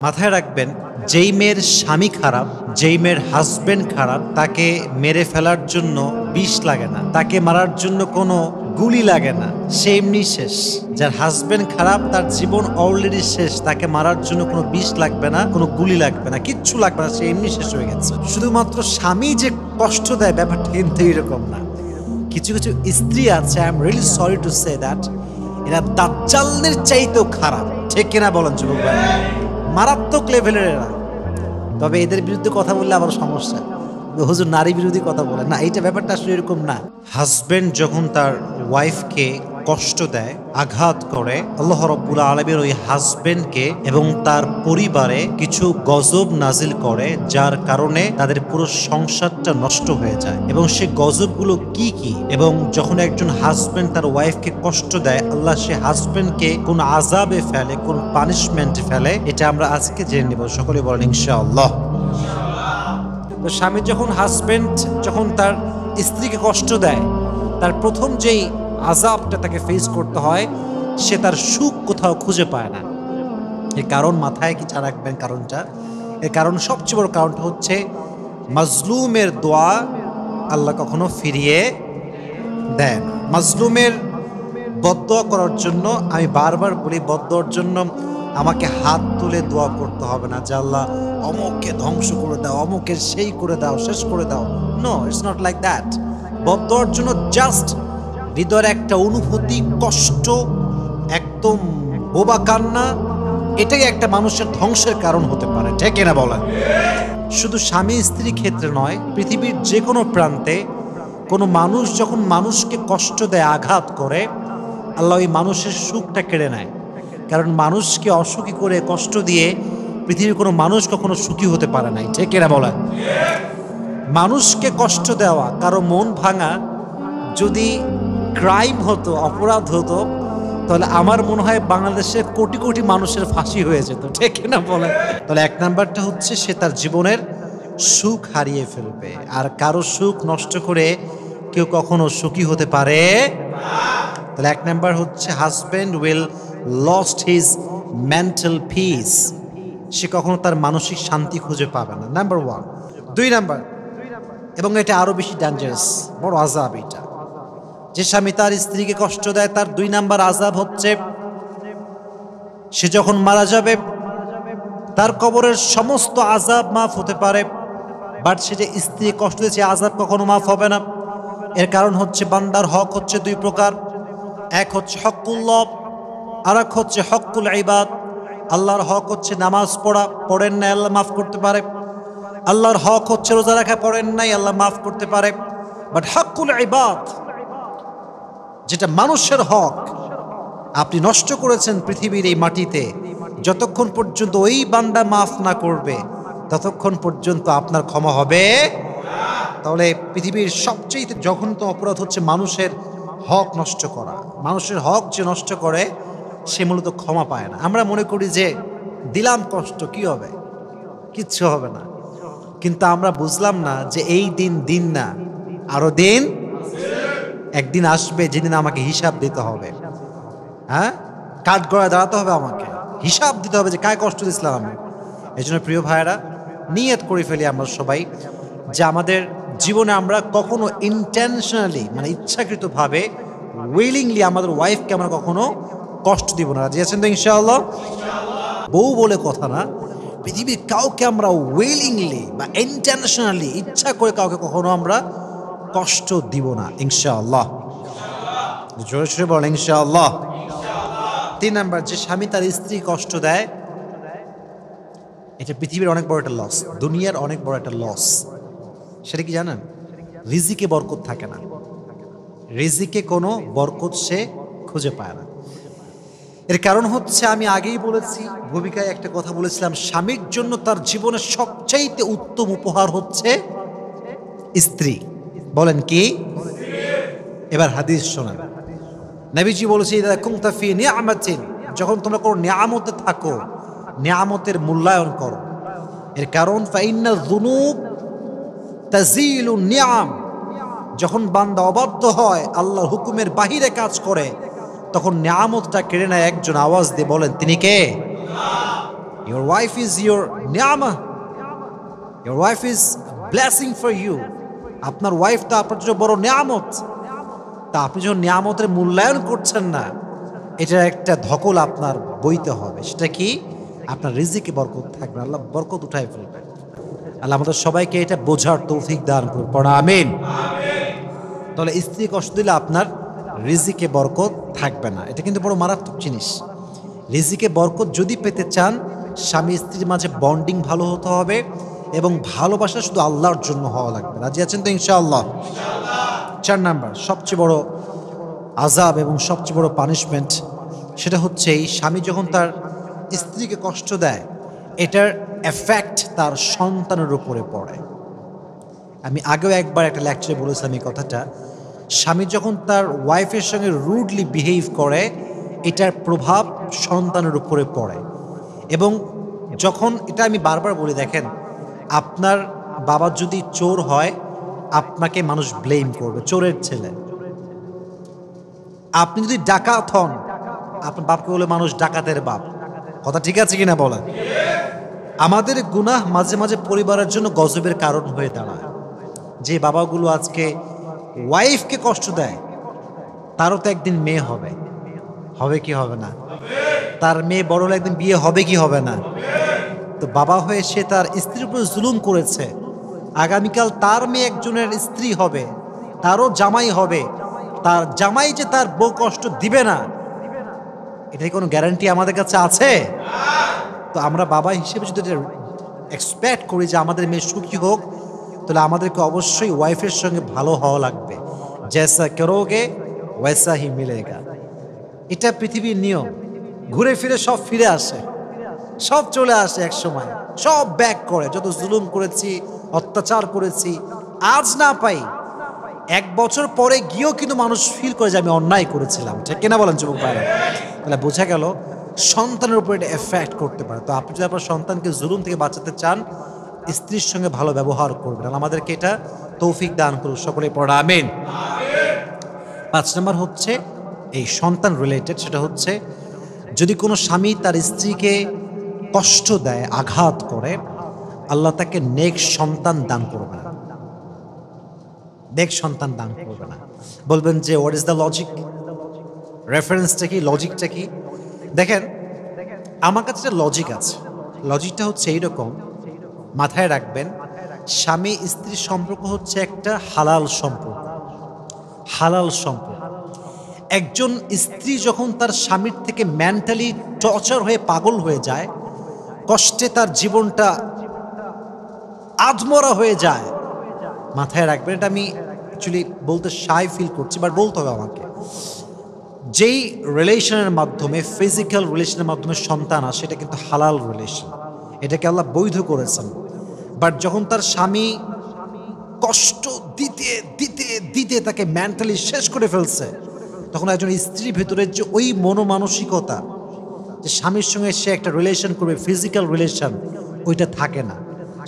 মাথায় রাখবেন, যেই মেয়ের স্বামী খারাপ, যেই মেয়ের হাজবেন্ড খারাপ, তাকে মেরে ফেলার জন্য বিষ লাগে না, তাকে মারার জন্য কোনো গুলি লাগে না, সে এমনি শেষ। যার হাজবেন্ড খারাপ, তার জীবন অলরেডি শেষ, তাকে মারার জন্য কোনো বিষ লাগবে না, কোনো গুলি লাগবে না, কিচ্ছু লাগবে না, সে এমনি শেষ হয়ে গেছে। শুধুমাত্র স্বামী যে কষ্ট দেয়, ব্যাপারটা কিন্তু এরকম না। কিছু কিছু স্ত্রী আছে, I am really sorry to say that, এরা দাজ্জালের চাইতেও খারাপ। ঠিক কিনা বলেন যুবক ভাই? মারাত্মক লেভেলের এরা। তবে এদের বিরুদ্ধে কথা বললে আবার সমস্যা, হুজুর নারী বিরোধী কথা বলে না, এইটা ব্যাপারটা আসলে এরকম না। হাজবেন্ড যখন তার ওয়াইফকে কষ্ট দেয়, আঘাত করে, আল্লাহ রাব্বুল আলামিন ওই হাজবেন্ডকে এবং তার পরিবারে কিছু গজব নাজিল করে, যার কারণে তাদের পুরো সংসারটা নষ্ট হয়ে যায়। এবং সে গজবগুলো কি কি, এবং যখন একজন হাজবেন্ড তার ওয়াইফকে কষ্ট দেয়, আল্লাহ সে হাজবেন্ডকে কোন আযাবে ফেলে, কোন পানিশমেন্টে ফেলে, এটা আমরা আজকে জেনে নেব। সকলে বলেন ইনশাআল্লাহ। তো স্বামী হাজবেন্ড যখন তার স্ত্রীকে কষ্ট দেয়, তার প্রথম যেই আযাবটা তাকে ফেস করতে হয়, সে তার সুখ কোথাও খুঁজে পায় না। এর কারণ মাথায় কি রাখবেন কারণটা? এর কারণ, সবচেয়ে বড় কারণটা হচ্ছে মাজলুমের দোয়া আল্লাহ কখনো ফিরিয়ে দেন। মাজলুমের বদদোয়া করার জন্য, আমি বারবার বলি, বদদোয়ার জন্য আমাকে হাত তুলে দোয়া করতে হবে না যে আল্লাহ অমুককে ধ্বংস করে দাও, অমুকের সেই করে দাও, শেষ করে দাও। No, it's not like that. বদদোয়ার জন্য জাস্ট হৃদয়ের একটা অনুভূতি, কষ্ট, একদম বোবা কান্না, এটাই একটা মানুষের ধ্বংসের কারণ হতে পারে। ঠিক না বলেন? শুধু স্বামী স্ত্রী ক্ষেত্রে নয়, পৃথিবীর যে কোনো প্রান্তে কোনো মানুষ যখন মানুষকে কষ্ট দেয়, আঘাত করে, আল্লাহ ওই মানুষের সুখটা কেড়ে নেয়। কারণ মানুষকে অসুখী করে, কষ্ট দিয়ে পৃথিবীর কোনো মানুষ কখনো সুখী হতে পারে নাই। ঠিক না বলেন? মানুষকে কষ্ট দেওয়া, কারো মন ভাঙা যদি ক্রাইম হতো, অপরাধ হতো, তাহলে আমার মনে হয় বাংলাদেশের কোটি কোটি মানুষের ফাঁসি হয়ে যেত। ঠিক না বলেন? তাহলে এক নাম্বারটা হচ্ছে সে তার জীবনের সুখ হারিয়ে ফেলবে। আর কারো সুখ নষ্ট করে কেউ কখনো সুখী হতে পারে। তাহলে এক নাম্বার হচ্ছে husband will lost his mental peace, সে কখনো তার মানসিক শান্তি খুঁজে পাবে না। Number one. দুই নাম্বার, এবং এটা আরো বেশি ডেঞ্জারাস, বড় আযাব এটা, যে স্বামী তার স্ত্রীকে কষ্ট দেয়, তার দুই নাম্বার আযাব হচ্ছে সে যখন মারা যাবে, তার কবরের সমস্ত আযাব মাফ হতে পারে, বাট সে যে স্ত্রী কষ্ট দিয়েছে, আযাব কখনো মাফ হবে না। এর কারণ হচ্ছে বান্দার হক হচ্ছে দুই প্রকার। এক হচ্ছে হকুল্লাহ, আর এক হচ্ছে হকুল ইবাদ। আল্লাহর হক হচ্ছে নামাজ পড়া, পড়েন নাই আল্লাহ মাফ করতে পারে। আল্লাহর হক হচ্ছে রোজা রাখা, পড়েন নাই আল্লাহ মাফ করতে পারে। বাট হকুল ইবাদ, যেটা মানুষের হক, আপনি নষ্ট করেছেন পৃথিবীর এই মাটিতে, যতক্ষণ পর্যন্ত ওই বান্দা মাফ না করবে, ততক্ষণ পর্যন্ত আপনার ক্ষমা হবে। তাহলে পৃথিবীর সবচেয়ে জঘন্য অপরাধ হচ্ছে মানুষের হক নষ্ট করা। মানুষের হক যে নষ্ট করে, সে মূলত ক্ষমা পায় না। আমরা মনে করি যে দিলাম কষ্ট, কি হবে? কিচ্ছু হবে না। কিন্তু আমরা বুঝলাম না যে এই দিন দিন না, আরো দিন, একদিন আসবে যেদিন আমাকে হিসাব দিতে হবে। হ্যাঁ, কাঠগড়ায় দাঁড়াতে হবে, আমাকে হিসাব দিতে হবে যে কায় কষ্ট দিয়েছিলাম আমি। এই জন্য প্রিয় ভাইয়েরা, নিয়ত করে ফেলি আমরা সবাই যে আমাদের জীবনে আমরা কখনো ইন্টেনশনালি, মানে ইচ্ছাকৃতভাবে, উইলিংলি আমাদের ওয়াইফকে আমরা কখনো কষ্ট দিব না। রাজি আছেন তো ইনশাআল্লাহ? বউ বলে কথা না, পৃথিবীর কাউকে আমরা উইলিংলি বা ইন্টেনশনালি, ইচ্ছা করে কাউকে কখনো আমরা কষ্ট দিব না ইনশাআল্লাহ। জোরে জোরে বলেন ইনশাআল্লাহ। তিন নাম্বার, যে স্বামী তার স্ত্রী কষ্ট দেয়, এটা পৃথিবীর অনেক বড় একটা লস, দুনিয়ার অনেক বড় একটা লস। সেটা কি জানেন? রিজিকে বরকত থাকে না। রিজিকে কোনো বরকত সে খুঁজে পায় না। এর কারণ হচ্ছে, আমি আগেই বলেছি, ভূমিকায় একটা কথা বলেছিলাম, স্বামীর জন্য তার জীবনের সবচাইতে উত্তম উপহার হচ্ছে স্ত্রী। বলেন কি? এবার হাদিস শোনেন। নবীজি বলেছে, ইদা কুনতা ফি নিআমাতিন, যখন তোমরা কোনো নিয়ামতে থাকো, নিয়ামতের মূল্যায়ন করো। এর কারণ, ফাইন্না যুনুব তাজিলু নিয়াম, যখন বান্দা অবাধ্য হয়, আল্লাহর হুকুমের বাহিরে কাজ করে, তখন নিয়ামতটা কেড়ে নেয় একজন। আওয়াজ দিয়ে বলেন, তিনি কে? Your wife is your ni'mah. Your wife is blessing for you. আপনার ওয়াইফ তো আপনার জন্য বড় নিয়ামত। তা আপনি যখন নিয়ামতের মূল্যায়ন করছেন না, এটার একটা ধকল আপনার বইতে হবে। সেটা কি? আপনার রিজিকে বরকত থাকবে, আল্লাহ বরকত উঠায় ফেলবে। আল্লাহ আমাদের সবাইকে এটা বোঝার তৌফিক দান করুন, পড়া আমিন। তাহলে স্ত্রী কষ্ট দিলে আপনার রিজিকে বরকত থাকবে না, এটা কিন্তু বড় মারাত্মক জিনিস। রিজিকে বরকত যদি পেতে চান, স্বামী স্ত্রীর মাঝে বন্ডিং ভালো হতে হবে এবং ভালোবাসা শুধু আল্লাহর জন্য হওয়া লাগবে। রাজি আছেন তো ইনশাআল্লাহ? 4 নাম্বার সবচেয়ে বড় আযাব এবং সবচেয়ে বড় পানিশমেন্ট, সেটা হচ্ছে এই স্বামী যখন তার স্ত্রীকে কষ্ট দেয়, এটার এফেক্ট তার সন্তানের উপরে পড়ে। আমি আগেও একবার একটা লেকচারে বলেছিলাম এই কথাটা। স্বামী যখন তার ওয়াইফের সঙ্গে রুডলি বিহেভ করে, এটার প্রভাব সন্তানের উপরে পড়ে। এবং যখন এটা আমি বারবার বলি, দেখেন আপনার বাবা যদি চোর হয়, আপনাকে মানুষ ব্লেম করবে, চোরের ছেলে। আপনি যদি ডাকাত হন, আপনার বাপকে বলে মানুষ ডাকাতের বাপ। কথা ঠিক আছে কিনা বলেন? আমাদের গুনাহ মাঝে মাঝে পরিবারের জন্য গজবের কারণ হয়ে দাঁড়ায়। যে বাবাগুলো আজকে ওয়াইফকে কষ্ট দেয়, তারও তো একদিন মেয়ে হবে, হবে কি হবে না? তার মেয়ে বড় হলে একদিন বিয়ে হবে কি হবে না? তো বাবা হয়ে সে তার স্ত্রীর উপর জুলুম করেছে, আগামীকাল তার মেয়ে একজনের স্ত্রী হবে, তারও জামাই হবে। তার জামাই যে তার বউ কষ্ট দিবে না, এটাই কোনো গ্যারান্টি আমাদের কাছে আছে? তো আমরা বাবা হিসেবে যদি এক্সপেক্ট করি যে আমাদের মেয়ে সুখী হোক, তাহলে আমাদেরকে অবশ্যই ওয়াইফের সঙ্গে ভালো হওয়া লাগবে। জৈসা করোগে ওয়ৈসা হি মিলেগা, এটা পৃথিবীর নিয়ম। ঘুরে ফিরে সব ফিরে আসে, সব চলে আসে এক সময়, সব ব্যাক করে। যত জুলুম করেছি, অত্যাচার করেছি, আজ না পাই, 1 বছর পরে গিয়েও কিন্তু মানুষ ফিল করে যে আমি অন্যায় করেছিলাম। ঠিক কিনা বলেন যুবক ভাইরা? তাহলে বোঝা গেল সন্তানের উপর এটা এফেক্ট করতে পারে। তো আপনি যদি আপনার সন্তানকে জুলুম থেকে বাঁচাতে চান, স্ত্রীর সঙ্গে ভালো ব্যবহার করবেন। আমাদেরকে এটা তৌফিক দান করুন, সকলে পড়া আমিন। 5 নম্বর হচ্ছে এই সন্তান রিলেটেড, সেটা হচ্ছে যদি কোনো স্বামী তার স্ত্রীকে কষ্ট দেয়, আঘাত করে, আল্লাহ তাকে নেক সন্তান দান করবে না। নেক সন্তান দান করবে না। বলবেন যে হোয়াট ইজ দ্য লজিক? রেফারেন্সটা কি, লজিকটা কি? দেখেন, আমার কাছে একটা লজিক আছে। লজিকটা হচ্ছে এইরকম, মাথায় রাখবেন, স্বামী স্ত্রীর সম্পর্ক হচ্ছে একটা হালাল সম্পর্ক। হালাল সম্পর্ক। একজন স্ত্রী যখন তার স্বামীর থেকে মেন্টালি টর্চার হয়ে পাগল হয়ে যায়, কষ্টে তার জীবনটা আধমরা হয়ে যায়, মাথায় রাখবেন, এটা আমি অ্যাকচুয়ালি বলতে শাই ফিল করছি, বাট বলতে হবে আমাকে। যেই রিলেশনের মাধ্যমে, ফিজিক্যাল রিলেশনের মাধ্যমে সন্তান আসে, এটা কিন্তু হালাল রিলেশন, এটাকে আল্লাহ বৈধ করেছেন। বাট যখন তার স্বামী কষ্ট দিতে দিতে দিতে তাকে মেন্টালি শেষ করে ফেলছে, তখন একজন স্ত্রীর ভেতরে যে ওই মনোমানসিকতা যে স্বামীর সঙ্গে সে একটা রিলেশন করবে, ফিজিক্যাল রিলেশন, ওইটা থাকে না।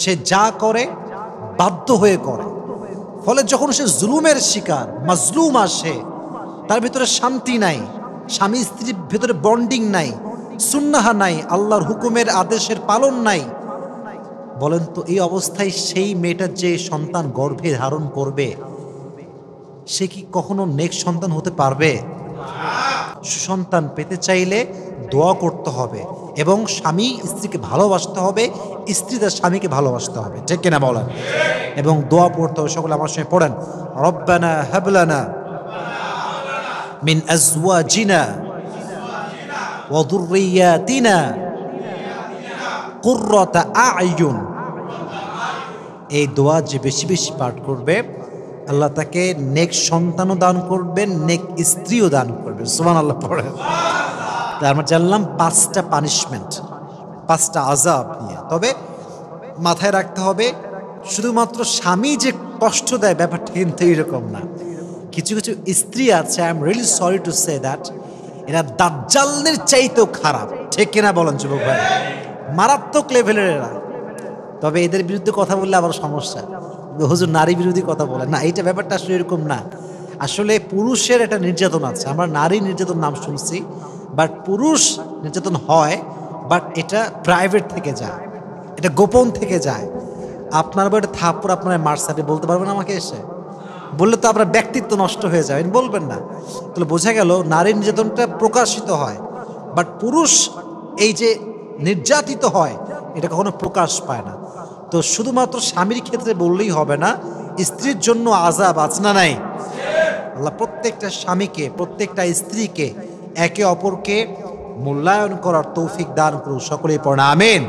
সে যা করে বাধ্য হয়ে করে। ফলে যখন সে জুলুমের শিকার, মাজলুম আসে, তার ভিতরে শান্তি নাই, স্বামী স্ত্রীর ভিতরে বন্ডিং নাই, সুন্নাহ নাই, আল্লাহর হুকুমের আদেশের পালন নাই। বলেন তো এই অবস্থায় সেই মেয়েটার যে সন্তান গর্ভে ধারণ করবে, সে কি কখনো নেক্সট সন্তান হতে পারবে? সুসন্তান পেতে চাইলে দোয়া করতে হবে এবং স্বামী স্ত্রীকে ভালোবাসতে হবে, স্ত্রী তার স্বামীকে ভালোবাসতে হবে। ঠিক কিনা বলেন? এবং দোয়া পড়তে হবে। সকলে আমার সঙ্গে পড়েন, রব্বানা হাবলানা মিন আজওয়াজিনা ওয়া যুররিয়াতিনা কুররাতা আ'য়ুন। এই দোয়া যে বেশি বেশি পাঠ করবে, আল্লাহ তাকে নেক সন্তানও দান করবেন, নেক স্ত্রীও দান করবেন। সুবহানাল্লাহ পড়েন। তাই আমরা জানলাম 5টা পানিশমেন্ট, 5টা আযাব নিয়ে। তবে মাথায় রাখতে হবে, শুধুমাত্র স্বামী যে কষ্ট দেয় ব্যাপারটা কিন্তু এরকম না। কিছু কিছু স্ত্রী আছে, I am really sorry to say that, এরা দাজ্জালের চাইতেও খারাপ। ঠিক কিনা বলেন যুবক ভাই? মারাত্মক লেভেলের এরা। তবে এদের বিরুদ্ধে কথা বললে আবার সমস্যা, হুজুর নারী বিরোধী কথা বলে না, এইটা ব্যাপারটা আসলে এরকম না। আসলে পুরুষের একটা নির্যাতন আছে, আমরা নারী নির্যাতন নাম শুনছি, বাট পুরুষ নির্যাতন হয়, বাট এটা প্রাইভেট থেকে যায়, এটা গোপন থেকে যায়। আপনার বাড়িতে থাপ্পড় আপনার মারছে, আপনি বলতে পারবেন আমাকে এসে? বললে তো আপনার ব্যক্তিত্ব নষ্ট হয়ে যাবে, বলবেন না। তাহলে বোঝা গেল নারীর নির্যাতনটা প্রকাশিত হয়, বাট পুরুষ এই যে নির্যাতিত হয় এটা কখনো প্রকাশ পায় না। তো শুধুমাত্র স্বামীর ক্ষেত্রে বললেই হবে না, স্ত্রীর জন্য আযাব আছে না নাই? আল্লাহ প্রত্যেকটা স্বামীকে, প্রত্যেকটা স্ত্রীকে একে অপরকে মূল্যায়ন করার তৌফিক দান করুন, সকলেই পড়া আমিন।